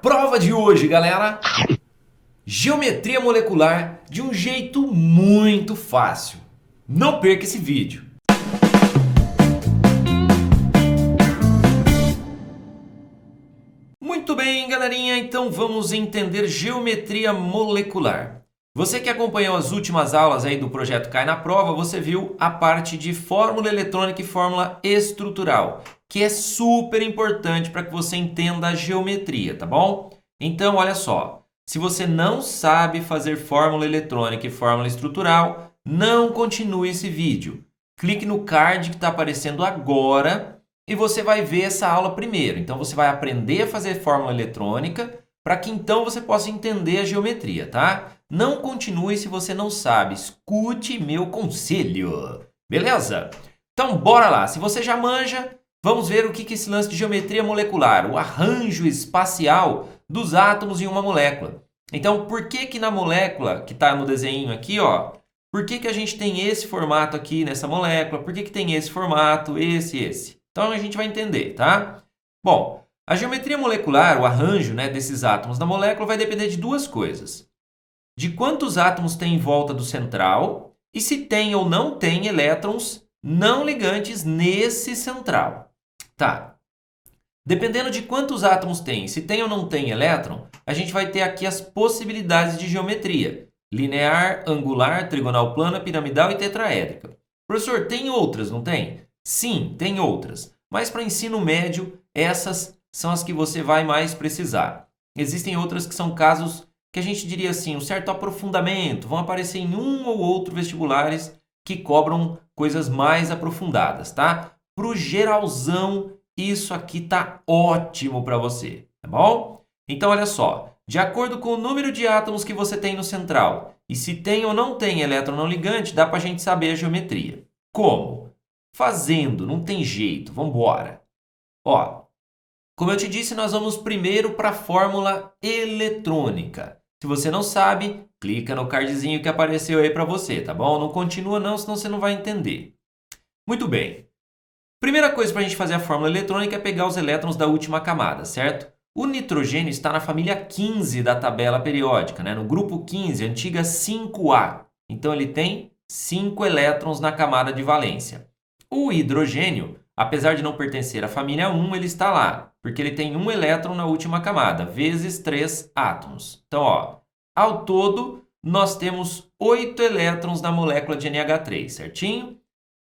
prova de hoje, galera, geometria molecular de um jeito muito fácil. Não perca esse vídeo. Muito bem, galerinha, então vamos entender geometria molecular. Você que acompanhou as últimas aulas aí do projeto Cai na Prova, você viu a parte de fórmula eletrônica e fórmula estrutural, que é super importante para que você entenda a geometria, tá bom? Então, olha só, se você não sabe fazer fórmula eletrônica e fórmula estrutural, não continue esse vídeo. Clique no card que está aparecendo agora e você vai ver essa aula primeiro. Então, você vai aprender a fazer fórmula eletrônica para que então você possa entender a geometria, tá? Não continue se você não sabe. Escute meu conselho. Beleza? Então, bora lá. Se você já manja, vamos ver o que é esse lance de geometria molecular, o arranjo espacial dos átomos em uma molécula. Então, por que na molécula, que está no desenho aqui, ó, por que a gente tem esse formato aqui nessa molécula? Por que tem esse formato, esse? Então, a gente vai entender, tá? Bom, a geometria molecular, o arranjo, né, desses átomos da molécula vai depender de duas coisas. De quantos átomos tem em volta do central e se tem ou não tem elétrons não ligantes nesse central. Tá. Dependendo de quantos átomos tem, se tem ou não tem elétron, a gente vai ter aqui as possibilidades de geometria. Linear, angular, trigonal plana, piramidal e tetraédrica. Professor, tem outras, não tem? Sim, tem outras. Mas para ensino médio, essas são as que você vai mais precisar. Existem outras que são casos que a gente diria assim, um certo aprofundamento, vão aparecer em um ou outro vestibulares que cobram coisas mais aprofundadas, tá? Pro geralzão, isso aqui tá ótimo para você, tá bom? Então, olha só, de acordo com o número de átomos que você tem no central e se tem ou não tem elétron não ligante, dá para a gente saber a geometria. Como? Fazendo, não tem jeito, vamos embora. Ó, como eu te disse, nós vamos primeiro para a fórmula eletrônica. Se você não sabe, clica no cardzinho que apareceu aí para você, tá bom? Não continua não, senão você não vai entender. Muito bem. Primeira coisa para a gente fazer a fórmula eletrônica é pegar os elétrons da última camada, certo? O nitrogênio está na família 15 da tabela periódica, né? No grupo 15, antiga 5A. Então, ele tem 5 elétrons na camada de valência. O hidrogênio, apesar de não pertencer à família 1, ele está lá, porque ele tem um elétron na última camada, vezes 3 átomos. Então, ó, ao todo, nós temos 8 elétrons na molécula de NH3, certinho?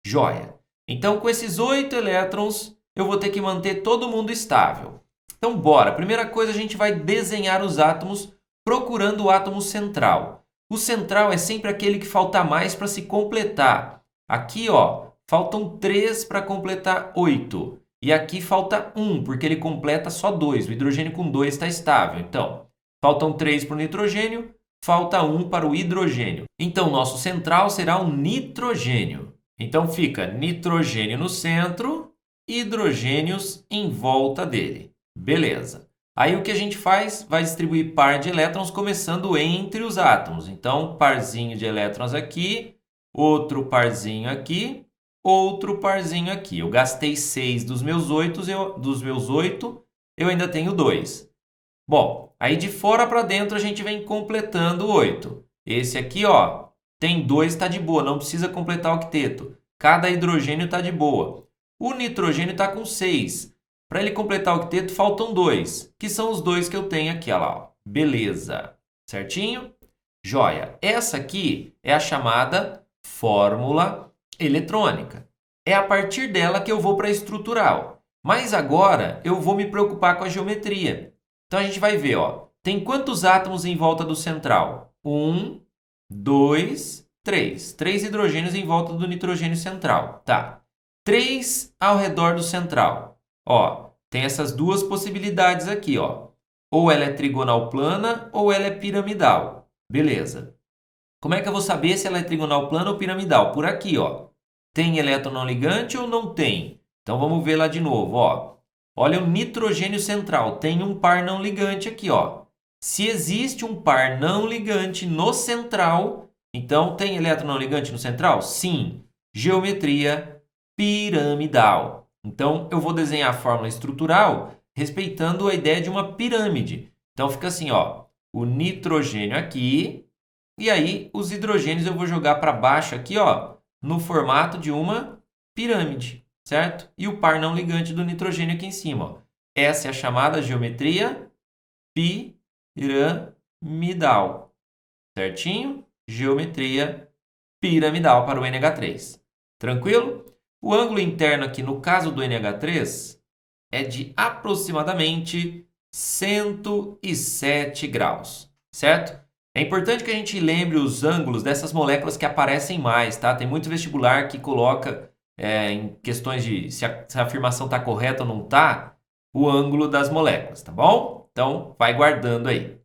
Joia! Então, com esses 8 elétrons, eu vou ter que manter todo mundo estável. Então, bora! Primeira coisa, a gente vai desenhar os átomos procurando o átomo central. O central é sempre aquele que falta mais para se completar. Aqui, ó, faltam 3 para completar 8. E aqui falta 1, porque ele completa só 2. O hidrogênio com 2 está estável. Então, faltam 3 para o nitrogênio, falta 1 para o hidrogênio. Então, nosso central será o nitrogênio. Então, fica nitrogênio no centro, hidrogênios em volta dele. Beleza. Aí, o que a gente faz? Vai distribuir par de elétrons começando entre os átomos. Então, parzinho de elétrons aqui, outro parzinho aqui, outro parzinho aqui. Eu gastei 6 dos meus 8, eu ainda tenho 2. Bom, aí de fora para dentro a gente vem completando 8. Esse aqui, ó, tem 2, está de boa, não precisa completar o octeto. Cada hidrogênio está de boa. O nitrogênio está com 6. Para ele completar o octeto, faltam 2, que são os 2 que eu tenho aqui, olha lá. Ó. Beleza. Certinho? Joia. Essa aqui é a chamada fórmula eletrônica. É a partir dela que eu vou para a estrutural. Mas agora eu vou me preocupar com a geometria. Então a gente vai ver, ó. Tem quantos átomos em volta do central? 1, 2, 3. 3 hidrogênios em volta do nitrogênio central. Tá. 3 ao redor do central. Ó, tem essas duas possibilidades aqui, ó. Ou ela é trigonal plana ou ela é piramidal. Beleza. Como é que eu vou saber se ela é trigonal plana ou piramidal? Por aqui, ó. Tem elétron não ligante ou não tem? Então vamos ver lá de novo, ó. Olha o nitrogênio central, tem um par não ligante aqui, ó. Se existe um par não ligante no central, então tem elétron não ligante no central? Sim. Geometria piramidal. Então eu vou desenhar a fórmula estrutural respeitando a ideia de uma pirâmide. Então fica assim, ó, o nitrogênio aqui, e aí os hidrogênios eu vou jogar para baixo aqui, ó, no formato de uma pirâmide, certo? E o par não ligante do nitrogênio aqui em cima, ó. Essa é a chamada geometria piramidal, certinho? Geometria piramidal para o NH3. Tranquilo? O ângulo interno aqui, no caso do NH3, é de aproximadamente 107 graus, certo? É importante que a gente lembre os ângulos dessas moléculas que aparecem mais, tá? Tem muito vestibular que coloca em questões de se a afirmação está correta ou não está, o ângulo das moléculas, tá bom? Então, vai guardando aí.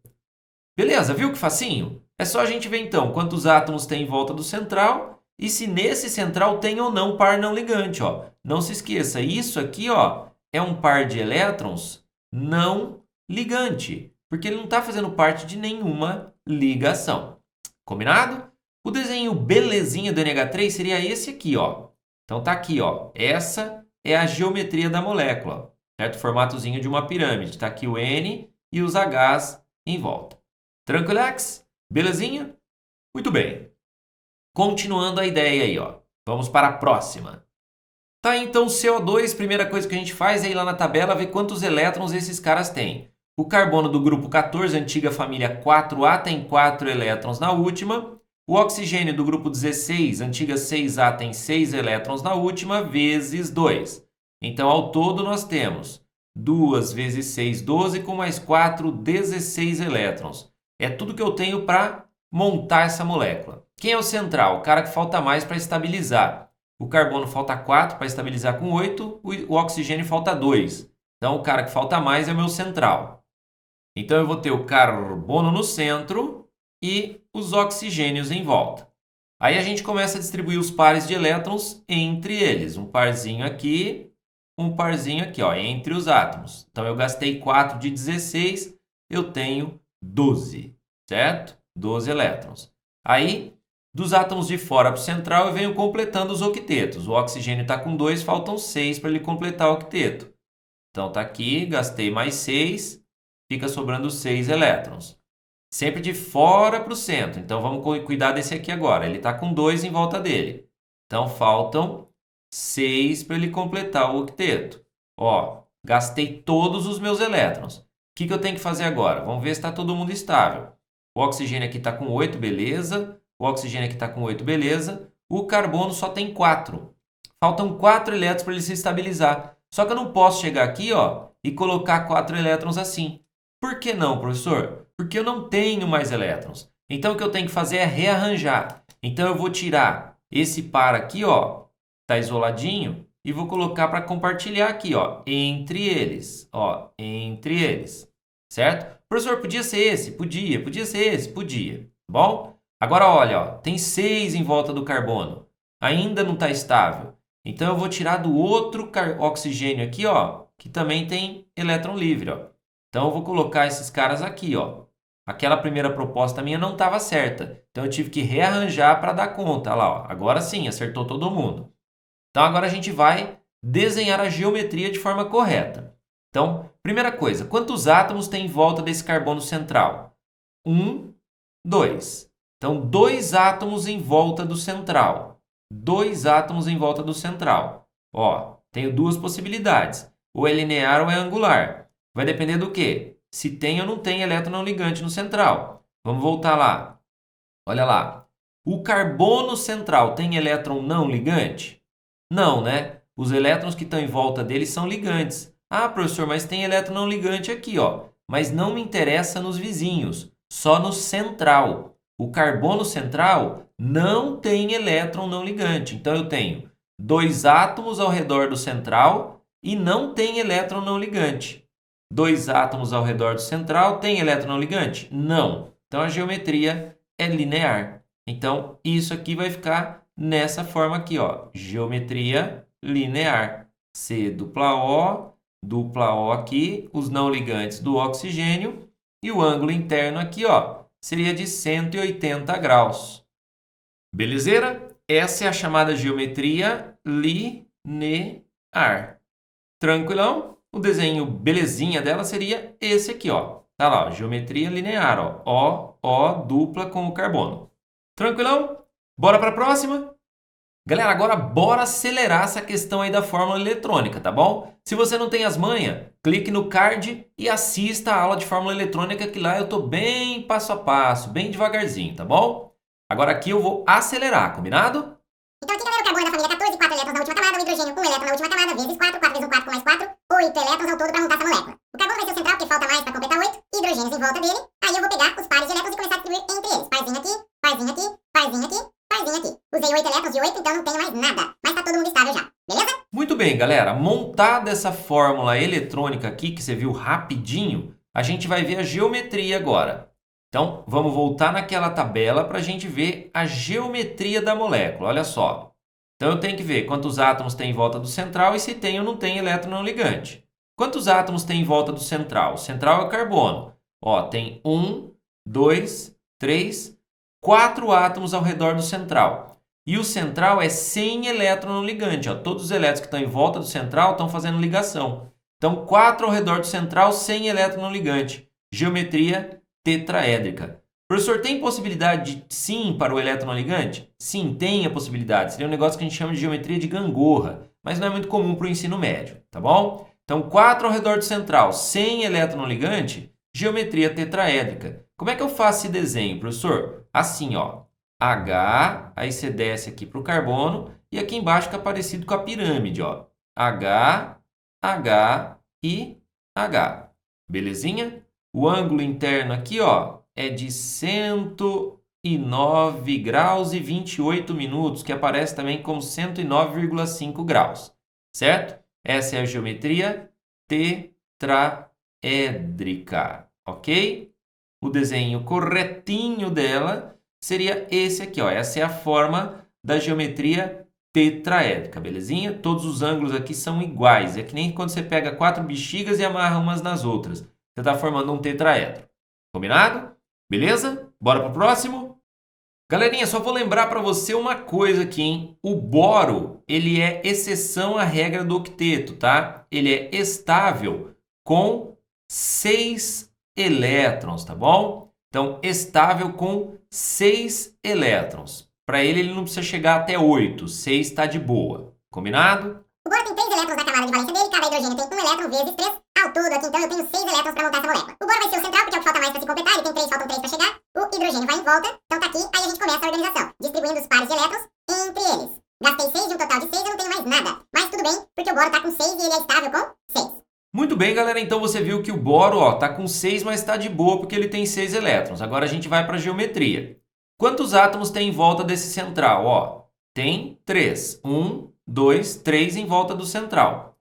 Beleza, viu que facinho? É só a gente ver então quantos átomos tem em volta do central e se nesse central tem ou não par não ligante, ó. Não se esqueça, isso aqui, ó, é um par de elétrons não ligante, porque ele não está fazendo parte de nenhuma ligação. Combinado? O desenho belezinha do NH3 seria esse aqui, ó. Então tá aqui, ó. Essa é a geometria da molécula, certo? Formatozinho de uma pirâmide. Tá aqui o N e os Hs em volta. Tranquilex? Belezinha? Muito bem. Continuando a ideia aí, ó. Vamos para a próxima. Tá, então CO2, primeira coisa que a gente faz é ir lá na tabela ver quantos elétrons esses caras têm. O carbono do grupo 14, antiga família 4A, tem 4 elétrons na última. O oxigênio do grupo 16, antiga 6A, tem 6 elétrons na última, vezes 2. Então, ao todo, nós temos 2 vezes 6, 12, com mais 4, 16 elétrons. É tudo que eu tenho para montar essa molécula. Quem é o central? O cara que falta mais para estabilizar. O carbono falta 4 para estabilizar com 8, o oxigênio falta 2. Então, o cara que falta mais é o meu central. Então, eu vou ter o carbono no centro e os oxigênios em volta. Aí a gente começa a distribuir os pares de elétrons entre eles. Um parzinho aqui, ó, entre os átomos. Então, eu gastei 4 de 16, eu tenho 12, certo? 12 elétrons. Aí, dos átomos de fora para o central, eu venho completando os octetos. O oxigênio está com 2, faltam 6 para ele completar o octeto. Então, está aqui, gastei mais 6, fica sobrando 6 elétrons. Sempre de fora para o centro. Então, vamos cuidar desse aqui agora. Ele está com 2 em volta dele. Então, faltam 6 para ele completar o octeto. Ó, gastei todos os meus elétrons. O que eu tenho que fazer agora? Vamos ver se está todo mundo estável. O oxigênio aqui está com 8, beleza. O oxigênio aqui está com 8, beleza. O carbono só tem 4. Faltam 4 elétrons para ele se estabilizar. Só que eu não posso chegar aqui, ó, e colocar 4 elétrons assim. Por que não, professor? Porque eu não tenho mais elétrons. Então, o que eu tenho que fazer é rearranjar. Então, eu vou tirar esse par aqui, ó, está isoladinho, e vou colocar para compartilhar aqui, ó, entre eles. Ó, entre eles. Certo? Professor, podia ser esse? Podia. Podia ser esse? Podia. Bom? Agora, olha, ó, tem 6 em volta do carbono. Ainda não está estável. Então, eu vou tirar do outro oxigênio aqui, ó, que também tem elétron livre, ó. Então, eu vou colocar esses caras aqui, ó. Aquela primeira proposta minha não estava certa. Então, eu tive que rearranjar para dar conta. Olha lá, ó. Agora sim, acertou todo mundo. Então, agora a gente vai desenhar a geometria de forma correta. Então, primeira coisa, quantos átomos tem em volta desse carbono central? 1, 2. Então, 2 átomos em volta do central. 2 átomos em volta do central. Ó, tenho duas possibilidades. Ou é linear ou é angular. Vai depender do quê? Se tem ou não tem elétron não ligante no central. Vamos voltar lá. Olha lá. O carbono central tem elétron não ligante? Não, né? Os elétrons que estão em volta dele são ligantes. Ah, professor, mas tem elétron não ligante aqui, ó. Mas não me interessa nos vizinhos, só no central. O carbono central não tem elétron não ligante. Então, eu tenho 2 átomos ao redor do central e não tem elétron não ligante. 2 átomos ao redor do central tem elétron não ligante? Não. Então, a geometria é linear. Então, isso aqui vai ficar nessa forma aqui, ó. Geometria linear. C dupla O aqui, os não ligantes do oxigênio e o ângulo interno aqui, ó, seria de 180 graus. Belezeira? Essa é a chamada geometria linear. Tranquilão? O desenho belezinha dela seria esse aqui, ó. Tá lá, ó, geometria linear, ó. O dupla com o carbono. Tranquilão? Bora para a próxima? Galera, agora bora acelerar essa questão aí da fórmula eletrônica, tá bom? Se você não tem as manhas, clique no card e assista a aula de fórmula eletrônica, que lá eu tô bem passo a passo, bem devagarzinho, tá bom? Agora aqui eu vou acelerar, combinado? Então aqui, galera, o carbono é da família 14, 4 elétrons na última camada, o hidrogênio 1 elétron na última camada, vezes 4, 4 vezes 1, 4 com mais 4, 8 elétrons ao todo para montar essa molécula. O carbono vai ser o central, porque falta mais para completar 8, hidrogênios em volta dele, aí eu vou pegar os pares de elétrons e começar a distribuir entre eles. Parzinho aqui, parzinho aqui, parzinho aqui, parzinho aqui. Usei 8 elétrons de 8, então não tenho mais nada, mas tá todo mundo estável já, beleza? Muito bem, galera. Montada essa fórmula eletrônica aqui, que você viu rapidinho, a gente vai ver a geometria agora. Então, vamos voltar naquela tabela para a gente ver a geometria da molécula. Olha só. Então, eu tenho que ver quantos átomos tem em volta do central e se tem ou não tem elétron não ligante. Quantos átomos tem em volta do central? O central é o carbono. Ó, tem 1, 2, 3, 4 átomos ao redor do central. E o central é sem elétron não ligante. Ó. Todos os elétrons que estão em volta do central estão fazendo ligação. Então, 4 ao redor do central sem elétron não ligante. Geometria tetraédrica. Professor, tem possibilidade de sim para o elétron não ligante? Sim, tem a possibilidade. Seria um negócio que a gente chama de geometria de gangorra, mas não é muito comum para o ensino médio, tá bom? Então, 4 ao redor do central sem elétron não ligante, geometria tetraédrica. Como é que eu faço esse desenho, professor? Assim, ó. H, aí você desce aqui para o carbono, e aqui embaixo fica parecido com a pirâmide, ó. H, H e H. Belezinha? O ângulo interno aqui, ó, é de 109 graus e 28 minutos, que aparece também como 109,5 graus, certo? Essa é a geometria tetraédrica, ok? O desenho corretinho dela seria esse aqui, ó. Essa é a forma da geometria tetraédrica, belezinha? Todos os ângulos aqui são iguais. É que nem quando você pega 4 bexigas e amarra umas nas outras. Você está formando um tetraedro. Combinado? Beleza? Bora para o próximo? Galerinha, só vou lembrar para você uma coisa aqui, hein? O boro, ele é exceção à regra do octeto, tá? Ele é estável com 6 elétrons, tá bom? Então, estável com 6 elétrons. Para ele não precisa chegar até 8. 6 está de boa. Combinado? O boro tem 3 elétrons na camada de valência dele, cada hidrogênio tem 1 elétron vezes 3. Ao todo aqui, então, eu tenho 6 elétrons para montar essa molécula. O boro vai ser o central, porque é o que falta mais para se completar. Ele tem 3, faltam 3 para chegar. O hidrogênio vai em volta. Então tá aqui, aí a gente começa a organização, distribuindo os pares de elétrons entre eles. Gastei 6 de um total de 6, eu não tenho mais nada. Mas tudo bem, porque o boro tá com 6 e ele é estável com 6. Muito bem, galera. Então você viu que o boro, ó, tá com 6, mas está de boa porque ele tem 6 elétrons. Agora a gente vai para a geometria. Quantos átomos tem em volta desse central? Ó, tem 3. 1, 2, 3 em volta do central.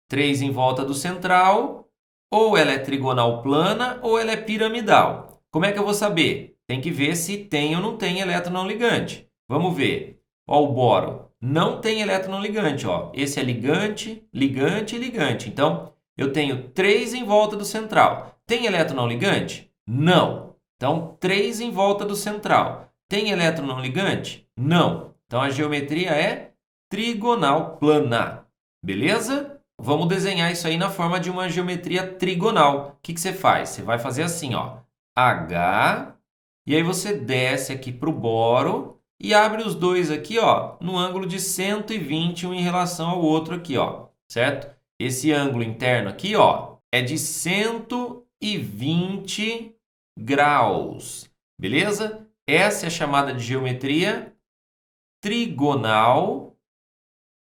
3 em volta do central, ou ela é trigonal plana ou ela é piramidal. Como é que eu vou saber? Tem que ver se tem ou não tem elétron não ligante. Vamos ver. Ó, o boro não tem elétron não ligante. Ó. Esse é ligante, ligante e ligante. Então, eu tenho 3 em volta do central. Tem elétron não ligante? Não. Então, 3 em volta do central. Tem elétron não ligante? Não. Então, a geometria é trigonal plana. Beleza? Vamos desenhar isso aí na forma de uma geometria trigonal. O que você faz? Você vai fazer assim, ó. H, e aí você desce aqui para o boro e abre os dois aqui, ó, no ângulo de 120, um em relação ao outro aqui, ó, certo? Esse ângulo interno aqui, ó, é de 120 graus, beleza? Essa é a chamada de geometria trigonal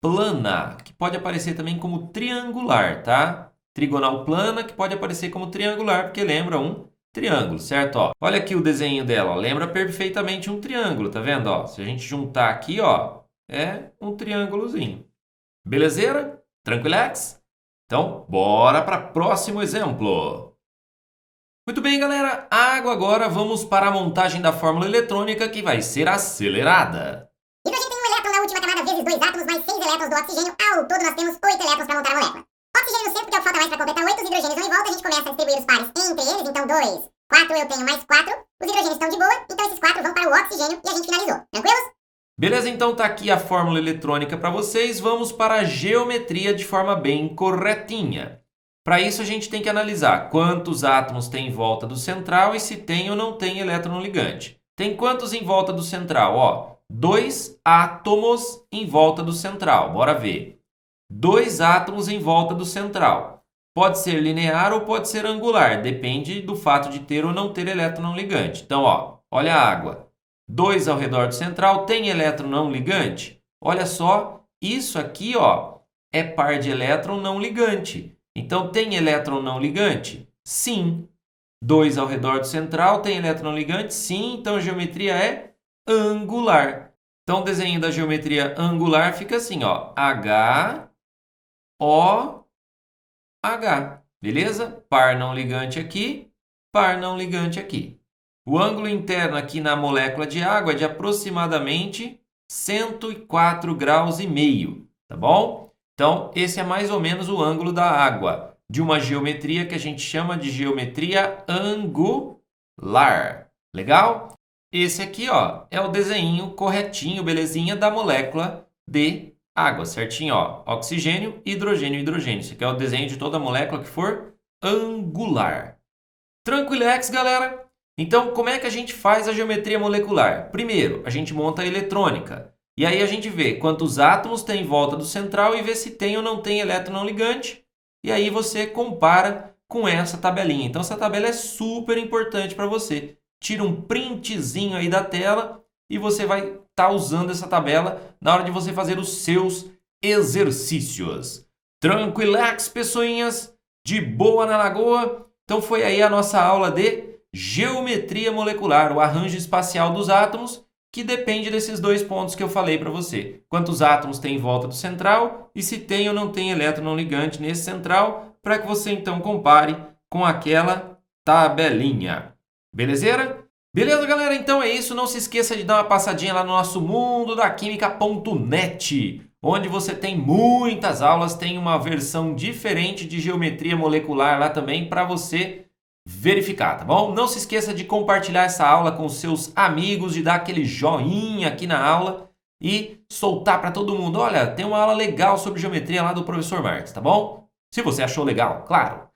plana, que pode aparecer também como triangular, tá? Trigonal plana, que pode aparecer como triangular, porque lembra um triângulo, certo? Ó, olha aqui o desenho dela, ó, lembra perfeitamente um triângulo, tá vendo? Ó, se a gente juntar aqui, ó, é um triângulozinho. Belezeira? Tranquilex? Então, bora para o próximo exemplo. Muito bem, galera. Agora vamos para a montagem da fórmula eletrônica que vai ser acelerada. Hidrogênio tem 1 elétron na última camada vezes 2 átomos mais 6 elétrons do oxigênio. Ao todo nós temos 8 elétrons para montar a molécula. Oxigênio no centro, porque é o que falta mais para completar 8. Os hidrogênios vão em volta, a gente começa a distribuir os pares entre eles. Então 2, 4 eu tenho mais 4. Os hidrogênios estão de boa, então esses 4 vão para o oxigênio e a gente finalizou. Tranquilos? Beleza, então tá aqui a fórmula eletrônica para vocês. Vamos para a geometria de forma bem corretinha. Para isso, a gente tem que analisar quantos átomos tem em volta do central e se tem ou não tem elétron ligante. Tem quantos em volta do central? Ó, 2 átomos em volta do central. Bora ver. 2 átomos em volta do central. Pode ser linear ou pode ser angular. Depende do fato de ter ou não ter elétron ligante. Então, ó, olha a água. 2 ao redor do central tem elétron não ligante? Olha só, isso aqui, ó, é par de elétron não ligante. Então, tem elétron não ligante? Sim. 2 ao redor do central tem elétron não ligante? Sim. Então, a geometria é angular. Então, o desenho da geometria angular fica assim, ó. H, O, H. Beleza? Par não ligante aqui, par não ligante aqui. O ângulo interno aqui na molécula de água é de aproximadamente 104 graus e meio, tá bom? Então, esse é mais ou menos o ângulo da água, de uma geometria que a gente chama de geometria angular. Legal? Esse aqui, ó, é o desenho corretinho, belezinha, da molécula de água, certinho? Ó, oxigênio, hidrogênio, hidrogênio. Esse aqui é o desenho de toda molécula que for angular. Tranquilex, galera? Então, como é que a gente faz a geometria molecular? Primeiro, a gente monta a eletrônica. E aí a gente vê quantos átomos tem em volta do central e vê se tem ou não tem elétron não ligante. E aí você compara com essa tabelinha. Então, essa tabela é super importante para você. Tira um printzinho aí da tela e você vai estar usando essa tabela na hora de você fazer os seus exercícios. Tranquilex, pessoinhas? De boa na lagoa? Então, foi aí a nossa aula de geometria molecular, o arranjo espacial dos átomos, que depende desses 2 pontos que eu falei para você. Quantos átomos tem em volta do central e se tem ou não tem elétron não ligante nesse central, para que você então compare com aquela tabelinha. Belezeira? Beleza, galera? Então é isso. Não se esqueça de dar uma passadinha lá no nosso mundodaquimica.net, onde você tem muitas aulas, tem uma versão diferente de geometria molecular lá também para você verificar, tá bom? Não se esqueça de compartilhar essa aula com seus amigos, de dar aquele joinha aqui na aula e soltar para todo mundo. Olha, tem uma aula legal sobre geometria lá do professor Marques, tá bom? Se você achou legal, claro.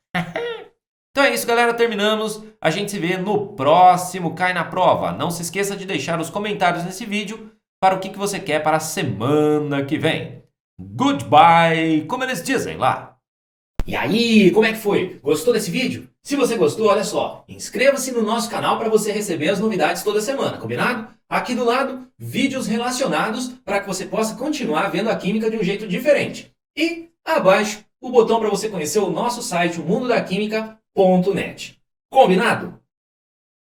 Então é isso, galera. Terminamos. A gente se vê no próximo Cai na Prova. Não se esqueça de deixar os comentários nesse vídeo para o que você quer para a semana que vem. Goodbye, como eles dizem lá. E aí, como é que foi? Gostou desse vídeo? Se você gostou, olha só, inscreva-se no nosso canal para você receber as novidades toda semana, combinado? Aqui do lado, vídeos relacionados para que você possa continuar vendo a química de um jeito diferente. E abaixo, o botão para você conhecer o nosso site, o mundodaquimica.net. Combinado?